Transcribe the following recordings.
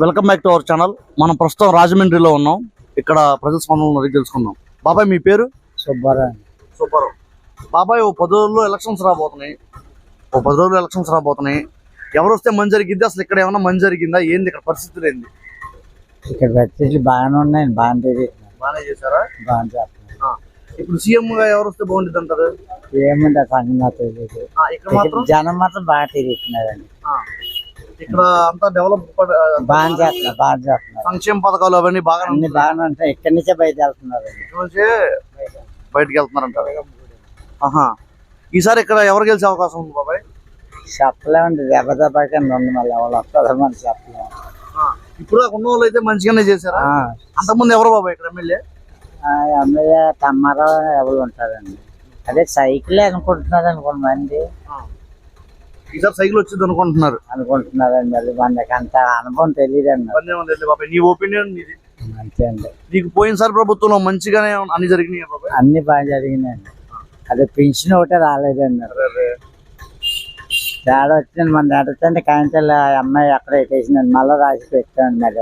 Welcome back to our channel. మనం ప్రస్తుతం రాజమండ్రిలో ఉన్నాం. ఇక్కడ ప్రజల స్పందన తెలుసుకుందాం. బాబాయ్ మీ పేరు? సుబ్బారావు. బాబాయ్, ఓ 10 రోజుల్లో ఎలక్షన్స్ రాబోతున్నాయి. ఎవరు వస్తే మంచి జరిగింది? అసలు ఇక్కడ ఏమైనా మంచి జరిగిందా? ఏంది ఇక్కడ పరిస్థితులు ఏంది? ఇక్కడ పరిస్థితులు బాగానే ఉన్నాయండి. బాగానే చేశారా? బాగా చేస్తున్నారు. ఇప్పుడు సీఎం గా ఎవరు వస్తే బాగుంటుంది అంటారు? ఏమంటే సంగతి తెలియదు. ఇక్కడ మాత్రం జనం మాత్రం బాగా తిరుగుతున్నారండి. ఇక్కడ అంతా డెవలప్ బాగా చేస్తున్నారు. సంక్షేమ పథకాలు అవన్నీ బాగా అన్ని బాగానే ఉంటాయి. ఇక్కడి నుంచే బయట వెళ్తున్నారు. బయటకు వెళ్తున్నారంటారు. ఈసారి ఇక్కడ ఎవరు గెలిచే అవకాశం ఉంది బాబాయ్? చెప్పలేమండి. దెబ్బకి ఉంది. మళ్ళీ ఎవరు వస్తారో మనం చెప్పలేము. ఇప్పుడు ఉన్న వాళ్ళు అయితే మంచిగానే చేశారా? అంతకుముందు ఎవరు బాబాయ్ ఇక్కడ ఎమ్మెల్యే? ఎమ్మెల్యే తమ్మారావు ఎవరు ఉంటారండి. అదే సైకిల్ అనుకుంటున్నారు కొంతమంది. ఈసారి సైకిల్ వచ్చింది అనుకుంటున్నారండి. మళ్ళీ మనకి అంత అనుభవం తెలియదండి. బాబాయ్, నీ ఒపీనియన్ నీది? అంతే అండి. నీకు పోయినసారి ప్రభుత్వంలో మంచిగానే అన్ని జరిగినాయి బాబాయ్? అన్ని బాగా జరిగినాయండి. అదే పెన్షన్ ఒకటే రాలేదండి. తేడా వచ్చింది. మన నడుతుంటే కాంచెల్ అమ్మాయి అక్కడ పెట్టేసిందండి. మళ్ళీ రాసి పెట్టామండి. మరి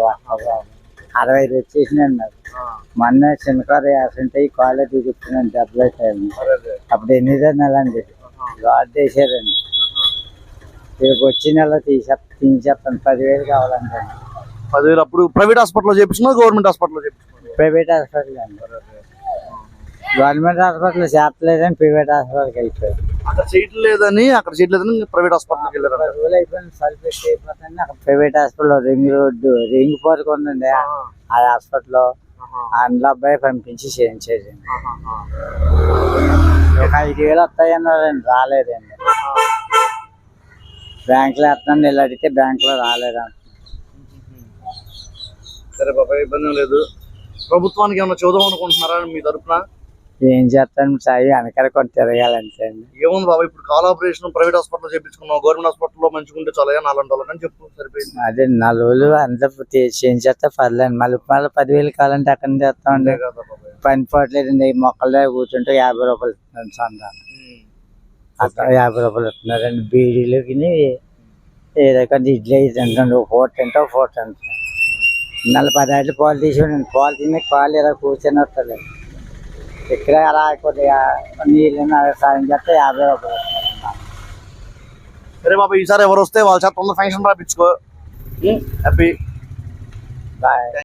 65 వచ్చేసినాయండి. అది మొన్న చిన్నకారు యాక్సిడెంట్ అయ్యి కాలే దిగుతున్నాను. డబ్బులు అయిపోయాయండి. అప్పుడు 8 నెలండి గాడ్ చేశారండి. రేపు వచ్చే నెల తీసేస్తాను. 10,000 కావాలంటే. 10,000 అప్పుడు ప్రైవేట్ హాస్పిటల్లో చేపించుకున్నా, గవర్నమెంట్ హాస్పిటల్లో చేపించుకున్నా? ప్రైవేట్ హాస్పిటల్ అండి. గవర్నమెంట్ హాస్పిటల్ చేస్తలేదని ప్రైవేట్ హాస్పిటల్కి వెళ్ళిపోయారు. అక్కడ చేయట్లేదని ప్రైవేట్ హాస్పిటల్కి వెళ్ళారు. రోజులు అయిపోయింది. సర్వీస్ అయిపోతుంది. అక్కడ private hospital ring road ring park ఉందండి. ఆ హాస్పిటల్లో అందులో అబ్బాయి పంపించి చేయించేది. ఒక 5,000 వస్తాయన్నారండి. రాలేదండి. బ్యాంకులో వేస్తాను ఇలా అడిగితే బ్యాంకులో రాలేదండి. సరే బాబాయ్, ఇబ్బంది లేదు. ప్రభుత్వానికి ఏమన్నా చూద్దాం అనుకుంటున్నారా మీ తరఫున? ఏం చేస్తాను సాయి, వెనకాల కొంత తిరగాలంటే అండి. ఏముంది బాబాయ్, ఇప్పుడు కాల్ ఆపరేషన్ ప్రైవేట్ హాస్పిటల్ చేయించుకున్నాం, గవర్నమెంట్ హాస్పిటల్లో మంచిగా చాలా 4 రోజులు అని చెప్పు సరిపోయింది. అదే 4 రోజులు అంతా చేయించేస్తే పర్లేదు. మళ్ళీ 10,000 కావాలంటే అక్కడ నుంచి చేస్తామండి. పని పోవట్లేదండి. మొక్కల దగ్గర కూర్చుంటే 50 రూపాయలు ఇస్తున్నాను. సందాన్ని అక్కడ 50 రూపాయలు ఇస్తున్నారండి. బీడీలోకి ఏదో కొంచెం ఇడ్లీ తింటాడు. 4 తింటా 4 తింటాను. 10 పాలు తీసుకోండి. పాలు తిని పాలు ఇలా కూర్చొని వస్తుంది. ఇక్కడ అలా కొద్దిగా నీళ్ళు సాయం చేస్తే 50 రూపాయలు. సరే బాబా, ఈసారి ఎవరు వస్తే వాళ్ళ చేత ఫంక్షన్ రాపించుకో. హ్యాపీ. బాయ్.